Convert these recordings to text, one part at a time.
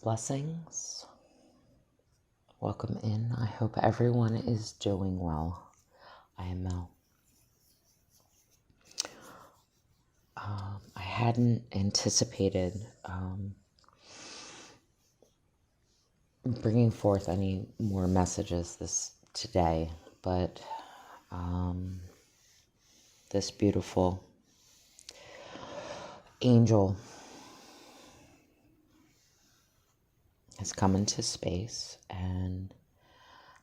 Blessings. Welcome in. I hope everyone is doing well. I am Mel. I hadn't anticipated bringing forth any more messages today, but this beautiful angel has come into space and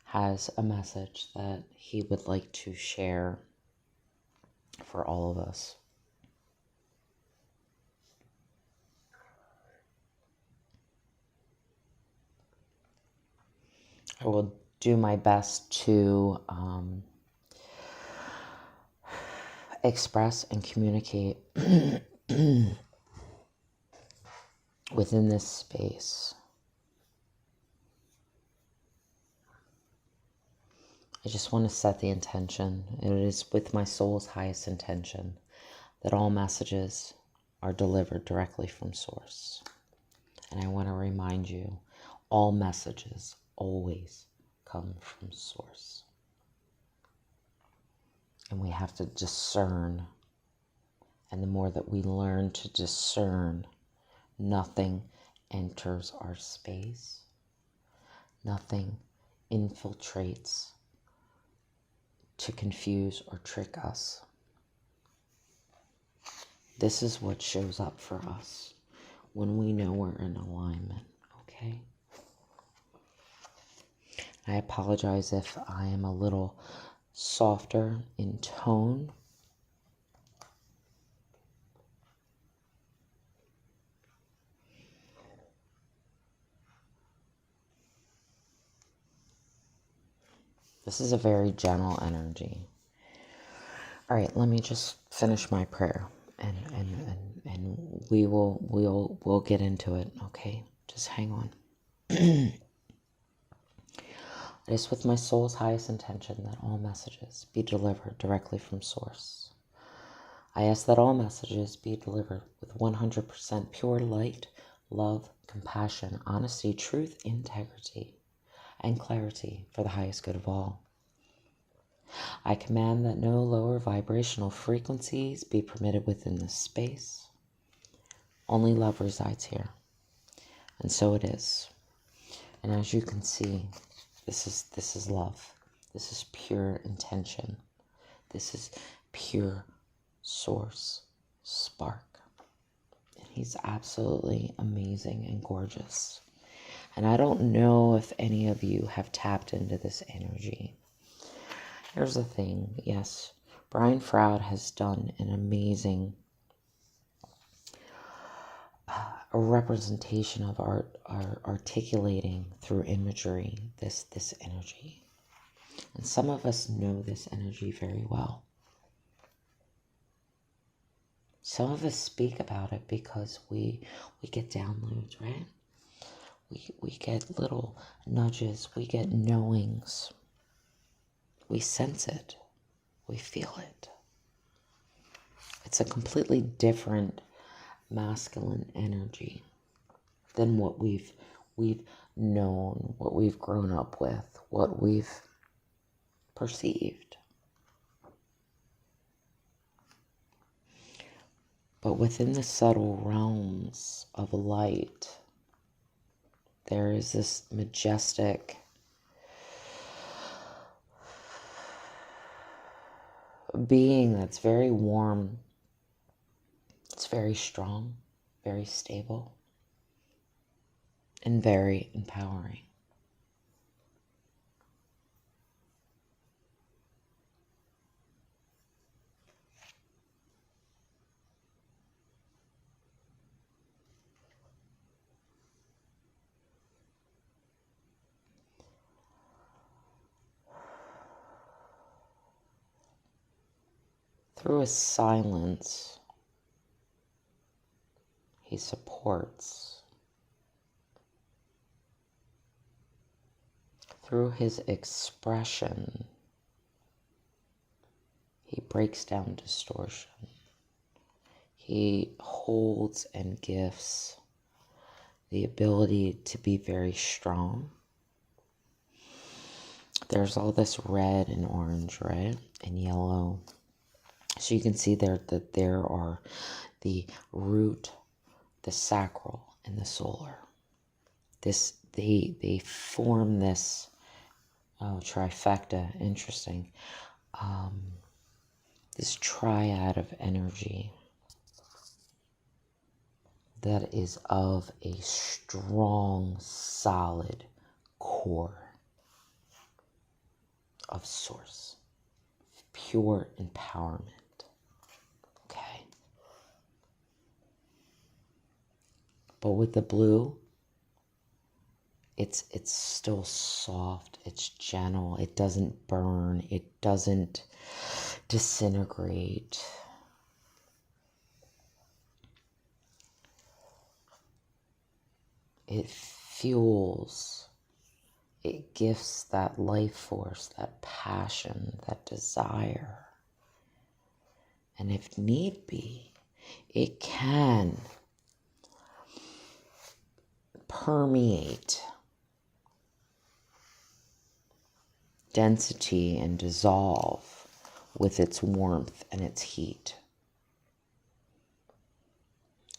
has a message that he would like to share for all of us. I will do my best to express and communicate within this space. I just want to set the intention. It is with my soul's highest intention that all messages are delivered directly from Source. And I want to remind you, all messages always come from Source. And we have to discern. And the more that we learn to discern, nothing enters our space. Nothing infiltrates to confuse or trick us. This is what shows up for us when we know we're in alignment, okay? I apologize if I am a little softer in tone. This is a very gentle energy. All right, let me just finish my prayer and we'll get into it, okay? Just hang on. It is with my soul's highest intention that all messages be delivered directly from Source. I ask that all messages be delivered with 100% pure light, love, compassion, honesty, truth, integrity, and clarity for the highest good of all. I command that no lower vibrational frequencies be permitted within this space. Only love resides here. And so it is. And as you can see, this is love. This is pure intention. This is pure Source spark. And he's absolutely amazing and gorgeous. And I don't know if any of you have tapped into this energy. Here's the thing. Yes, Brian Froud has done an amazing representation of articulating through imagery this energy. And some of us know this energy very well. Some of us speak about it because we get downloads, right? We get little nudges, we get knowings. We sense it. We feel it. It's a completely different masculine energy than what we've known, what we've grown up with, what we've perceived. But within the subtle realms of light, there is this majestic being that's very warm. It's very strong, very stable, and very empowering. Through his silence, he supports. Through his expression, he breaks down distortion. He holds and gifts the ability to be very strong. There's all this red and orange, right? And yellow. So you can see there that there are the root, the sacral, and the solar. They form this trifecta, interesting. This triad of energy that is of a strong, solid core of source, pure empowerment. Okay. But with the blue, it's still soft, it's gentle, it doesn't burn, it doesn't disintegrate. It fuels, it gifts that life force, that passion, that desire. And if need be, it can permeate density and dissolve with its warmth and its heat.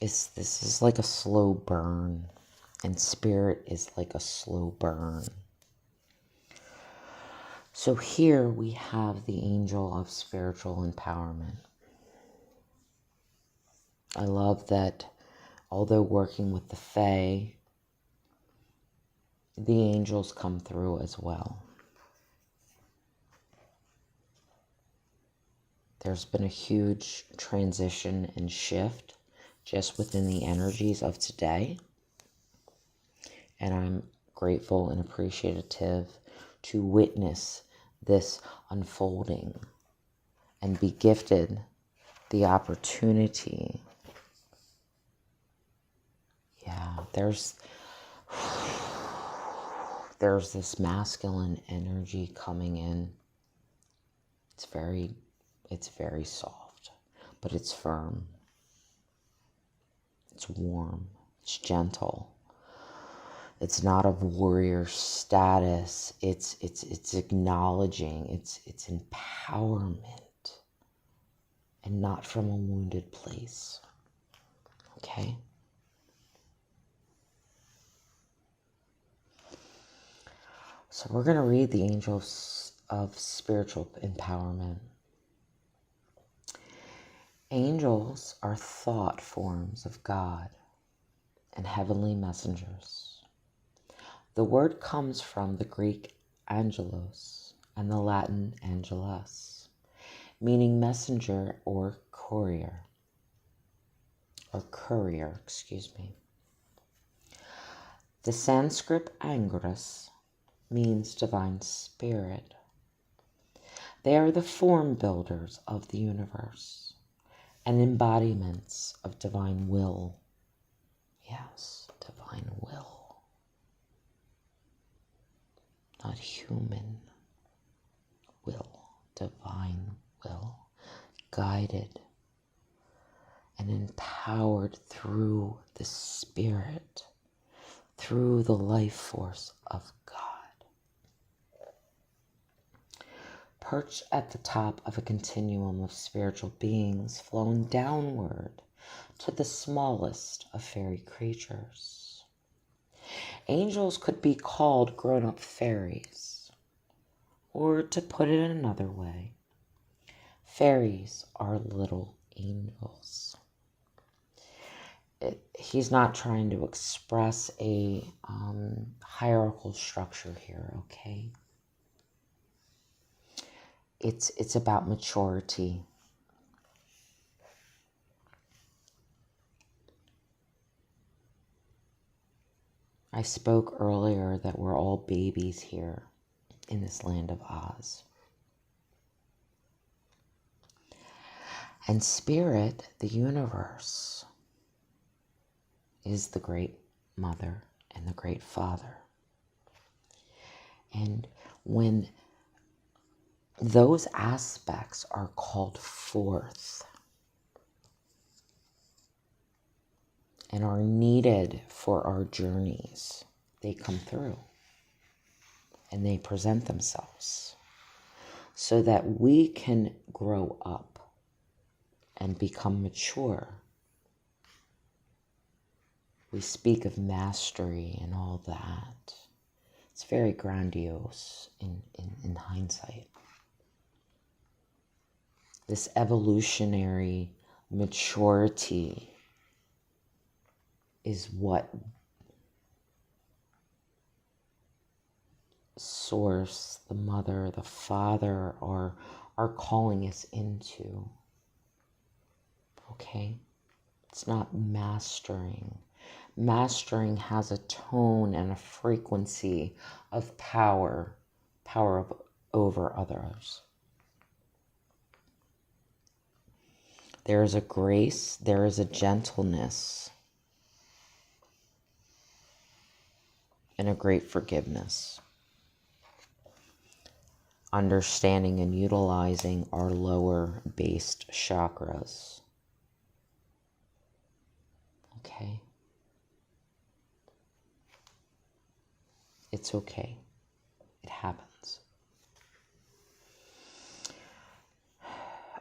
This is like a slow burn, and spirit is like a slow burn. So here we have the angel of spiritual empowerment. I love that although working with the Fae, the angels come through as well. There's been a huge transition and shift just within the energies of today. And I'm grateful and appreciative to witness this unfolding and be gifted the opportunity. Yeah, there's this masculine energy coming in. It's very soft, but it's firm. It's warm. It's gentle. It's not of warrior status. It's acknowledging. It's empowerment, and not from a wounded place. Okay. So we're going to read the angels of spiritual empowerment. Angels are thought forms of God and heavenly messengers. The word comes from the Greek angelos and the Latin angelus, meaning messenger or courier. The Sanskrit angeras means divine spirit. They are the form builders of the universe and embodiments of divine will. Yes, divine will. Not human will, divine will. Guided and empowered through the spirit, through the life force of God. Perched at the top of a continuum of spiritual beings flowing downward to the smallest of fairy creatures. Angels could be called grown-up fairies, or to put it another way, fairies are little angels. He's not trying to express a hierarchical structure here, okay? It's about maturity. I spoke earlier that we're all babies here in this land of Oz. And spirit, the universe, is the great mother and the great father. And when those aspects are called forth and are needed for our journeys, they come through and they present themselves so that we can grow up and become mature. We speak of mastery and all that. It's very grandiose in hindsight. This evolutionary maturity is what Source, the Mother, the Father are calling us into. Okay? It's not mastering. Mastering has a tone and a frequency of power over others. There is a grace, there is a gentleness, and a great forgiveness. Understanding and utilizing our lower based chakras. Okay? It's okay. It happens.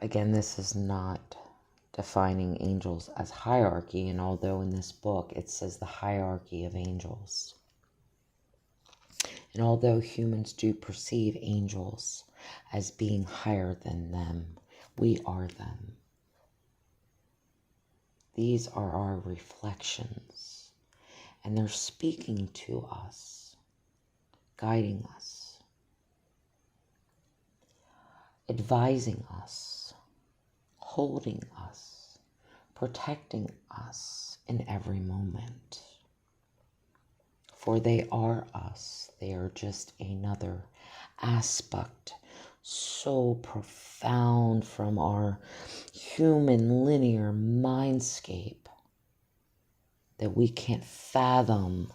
Again, this is not defining angels as hierarchy, and although in this book it says the hierarchy of angels, and although humans do perceive angels as being higher than them, we are them. These are our reflections, and they're speaking to us, guiding us, advising us, holding us, protecting us in every moment. For they are us. They are just another aspect so profound from our human linear mindscape that we can't fathom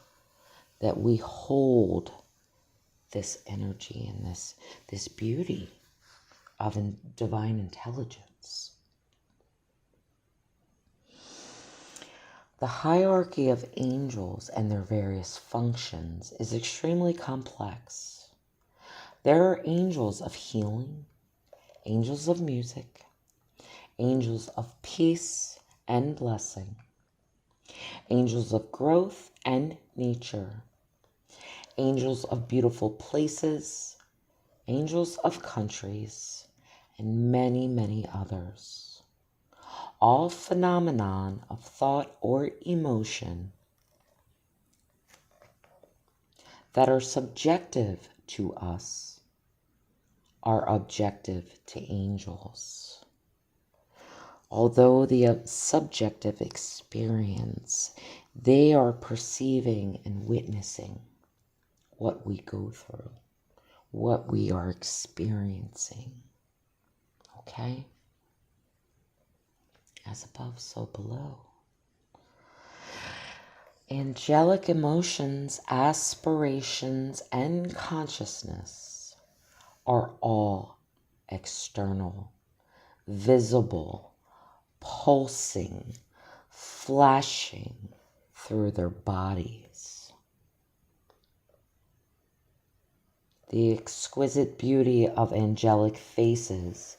that we hold this energy and this beauty of divine intelligence. The hierarchy of angels and their various functions is extremely complex. There are angels of healing, angels of music, angels of peace and blessing, angels of growth and nature, angels of beautiful places, angels of countries, and many, many others. All phenomenon of thought or emotion that are subjective to us are objective to angels. Although the subjective experience, they are perceiving and witnessing what we go through, what we are experiencing. Okay? As above, so below. Angelic emotions, aspirations, and consciousness are all external, visible, pulsing, flashing through their bodies. The exquisite beauty of angelic faces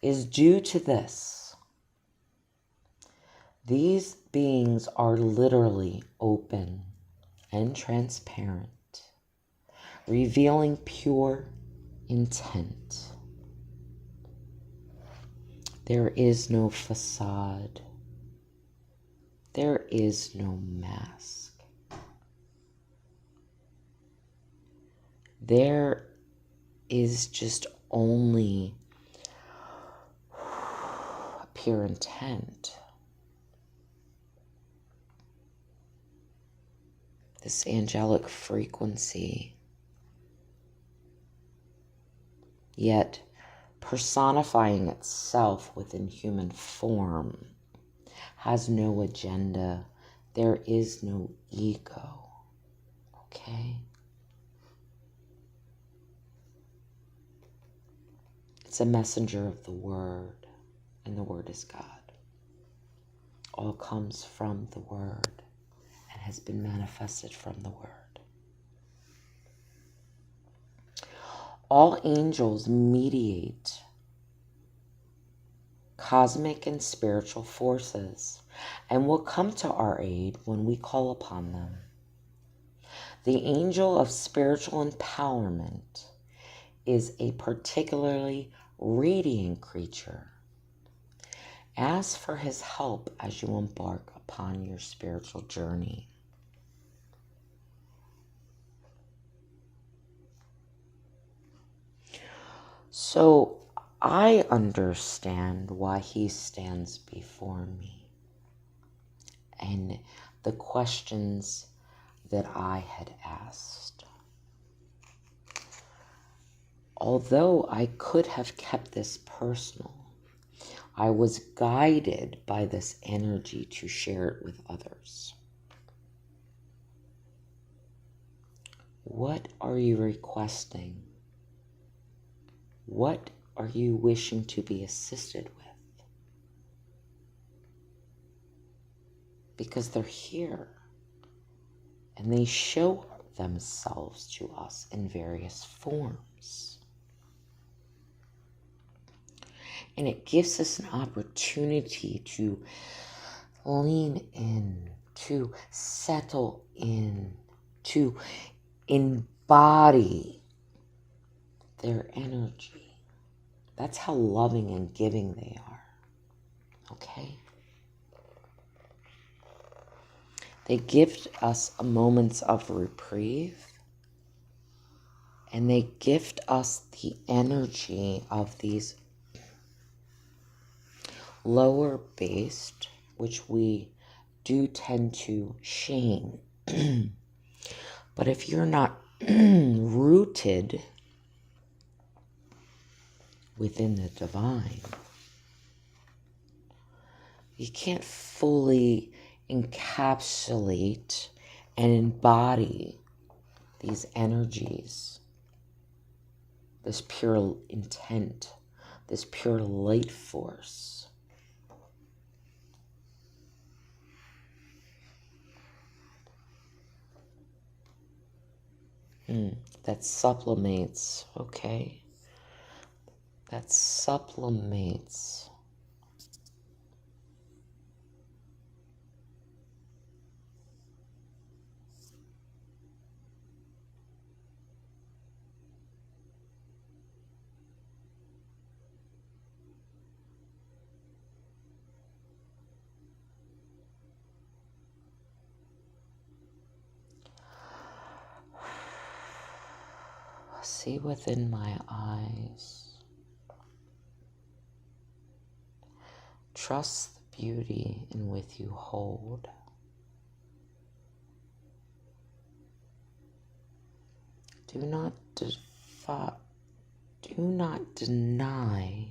is due to this. These beings are literally open and transparent, revealing pure intent. There is no facade. There is no mask. There is just only pure intent. This angelic frequency, yet personifying itself within human form, has no agenda. There is no ego. Okay? It's a messenger of the Word, and the Word is God. all comes from the Word and has been manifested from the Word. All angels mediate cosmic and spiritual forces and will come to our aid when we call upon them. The angel of spiritual empowerment is a particularly radiant creature. Ask for his help as you embark upon your spiritual journey. So I understand why he stands before me and the questions that I had asked. Although I could have kept this personal, I was guided by this energy to share it with others. What are you requesting? What are you wishing to be assisted with? Because they're here and they show themselves to us in various forms. And it gives us an opportunity to lean in, to settle in, to embody their energy. That's how loving and giving they are. Okay? They give us moments of reprieve, and they gift us the energy of these lower based, which we do tend to shame. But if you're not rooted within the divine, you can't fully encapsulate and embody these energies, this pure intent, this pure light force. That sublimates, okay? That sublimates. See within my eyes. Trust the beauty in which you hold. Do not deny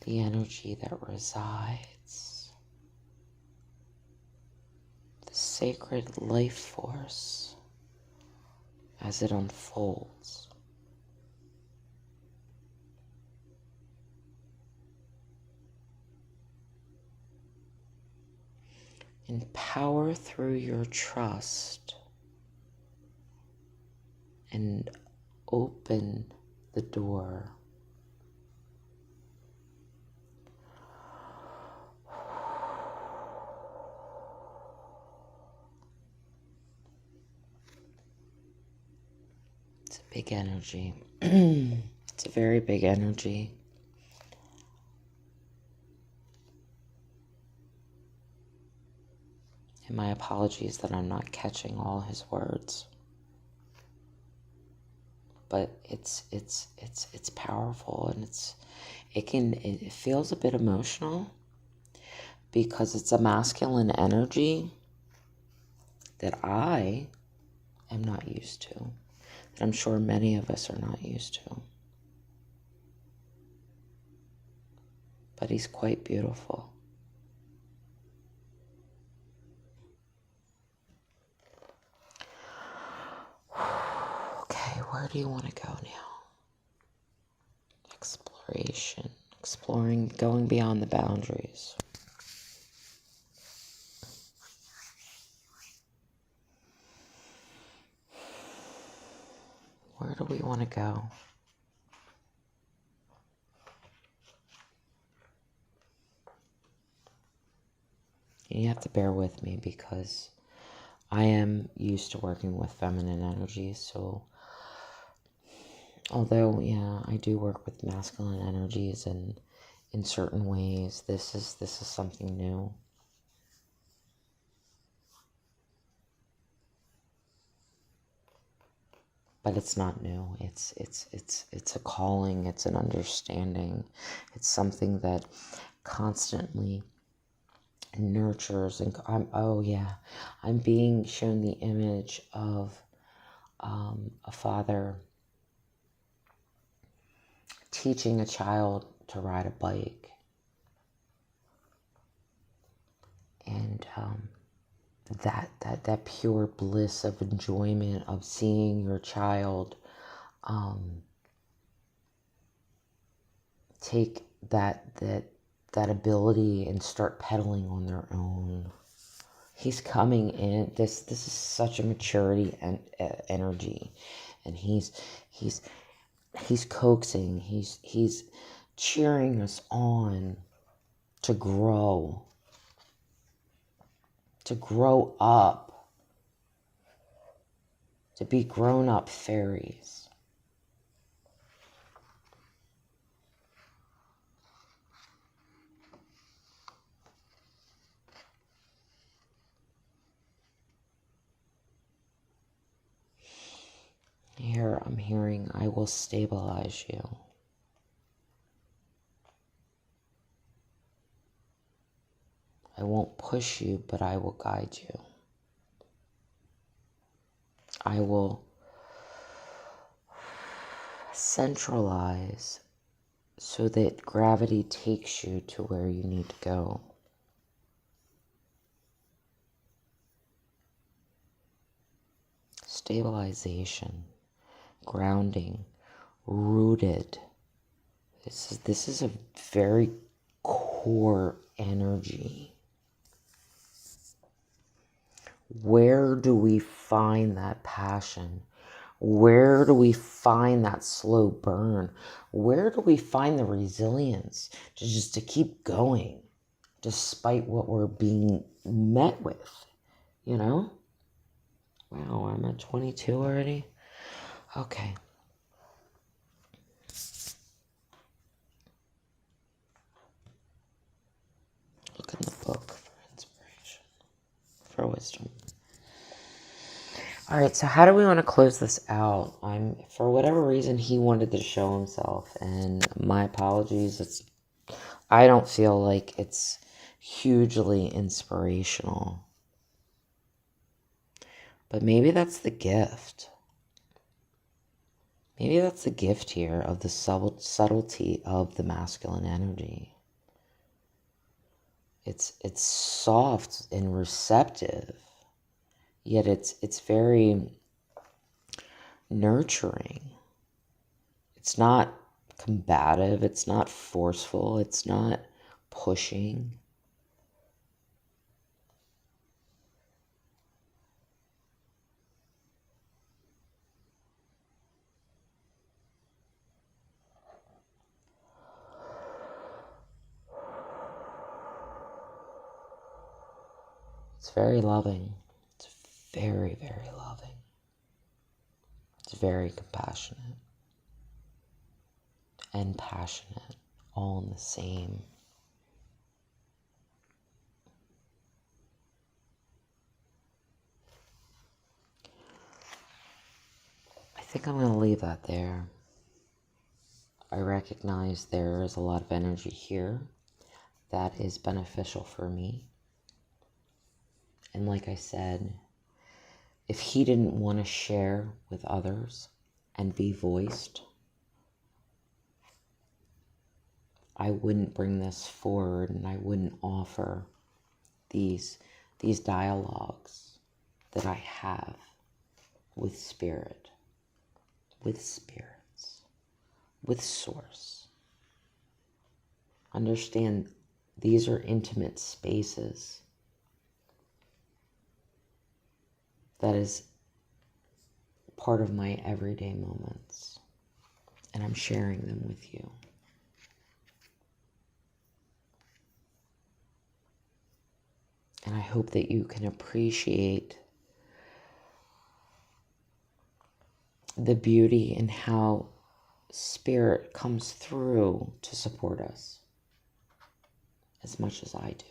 the energy that resides, the sacred life force as it unfolds. Empower through your trust and open the door. It's a big energy. It's a very big energy. And my apologies that I'm not catching all his words. But it's powerful, and it feels a bit emotional because it's a masculine energy that I am not used to, that I'm sure many of us are not used to. But he's quite beautiful. Okay, where do you want to go now? Exploration, exploring, going beyond the boundaries. Where do we want to go? You have to bear with me because I am used to working with feminine energy, so although, yeah, I do work with masculine energies and in certain ways, this is something new. But it's not new. It's a calling, it's an understanding. It's something that constantly nurtures and I'm being shown the image of a father teaching a child to ride a bike, and that pure bliss of enjoyment of seeing your child take that ability and start pedaling on their own. He's coming in. This is such a maturity and energy, and he's coaxing. He's cheering us on to grow up, to be grown up fairies. Here I'm hearing, I will stabilize you. I won't push you, but I will guide you. I will centralize so that gravity takes you to where you need to go. Stabilization, grounding, rooted. This is a very core energy. Where do we find that passion? Where do we find that slow burn? Where do we find the resilience to keep going despite what we're being met with, you know? Wow, I'm at 22 already? Okay. Look in the book for inspiration, for wisdom. All right, so how do we want to close this out? For whatever reason, he wanted to show himself, and my apologies. I don't feel like it's hugely inspirational. But maybe that's the gift. Maybe that's the gift here of the subtlety of the masculine energy. It's soft and receptive, yet it's very nurturing. It's not combative, it's not forceful, it's not pushing. It's very loving. It's very, very loving. It's very compassionate and passionate, all in the same. I think I'm going to leave that there. I recognize there is a lot of energy here that is beneficial for me. And like I said, if he didn't want to share with others and be voiced, I wouldn't bring this forward and I wouldn't offer these dialogues that I have with spirit, with spirits, with source. Understand these are intimate spaces. That is part of my everyday moments, and I'm sharing them with you. And I hope that you can appreciate the beauty in how Spirit comes through to support us as much as I do.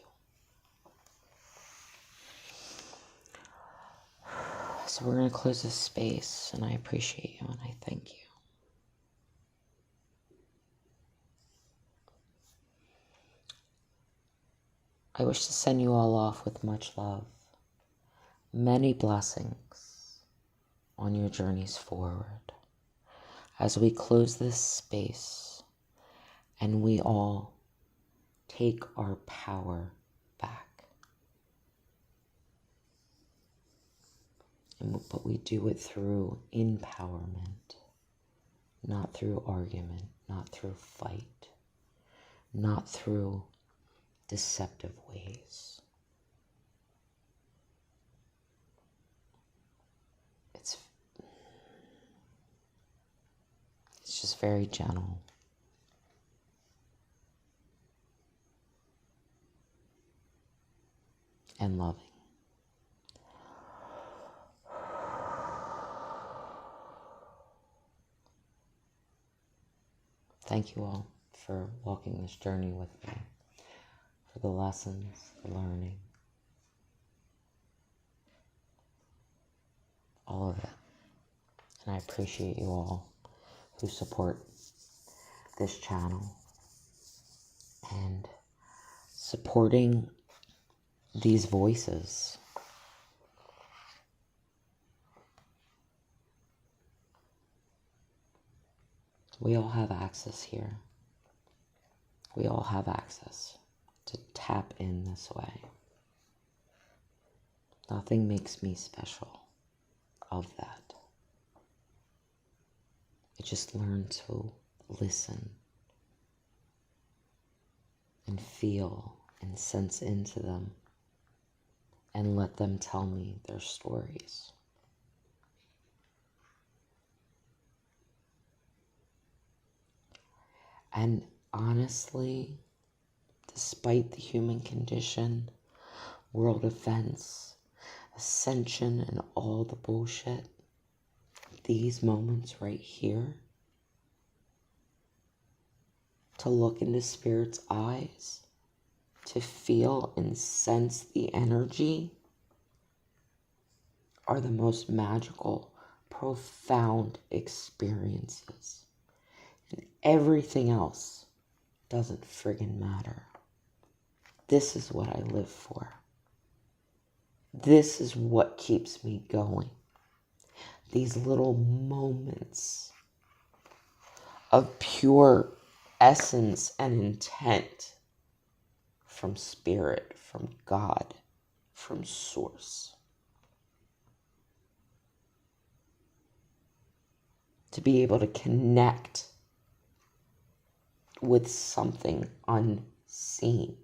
So we're going to close this space, and I appreciate you and I thank you. I wish to send you all off with much love, many blessings on your journeys forward as we close this space and we all take our power back. But we do it through empowerment, not through argument, not through fight, not through deceptive ways. It's just very gentle. And loving. Thank you all for walking this journey with me, for the lessons, the learning, all of it. And I appreciate you all who support this channel and supporting these voices. We all have access here. We all have access to tap in this way. Nothing makes me special of that. I just learn to listen and feel and sense into them and let them tell me their stories. And honestly, despite the human condition, world events, ascension, and all the bullshit, these moments right here, to look into Spirit's eyes, to feel and sense the energy, are the most magical, profound experiences. And everything else doesn't friggin' matter. This is what I live for. This is what keeps me going. These little moments of pure essence and intent from Spirit, from God, from Source. To be able to connect with something unseen,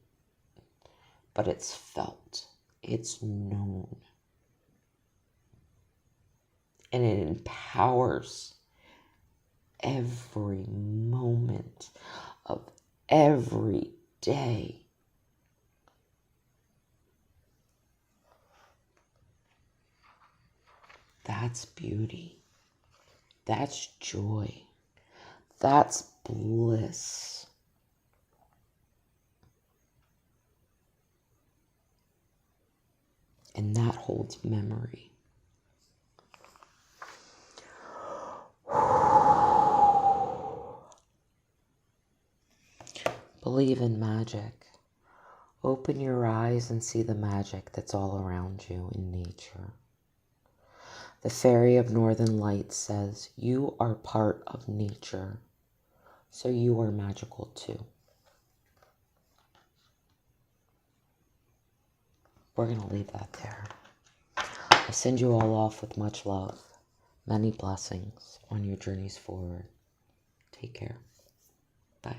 but it's felt, it's known, and it empowers every moment of every day. That's beauty. That's joy. That's bliss. And that holds memory. Believe in magic. Open your eyes and see the magic that's all around you in nature. The Fairy of Northern Lights says, you are part of nature, so you are magical too. We're going to leave that there. I send you all off with much love, many blessings on your journeys forward. Take care. Bye.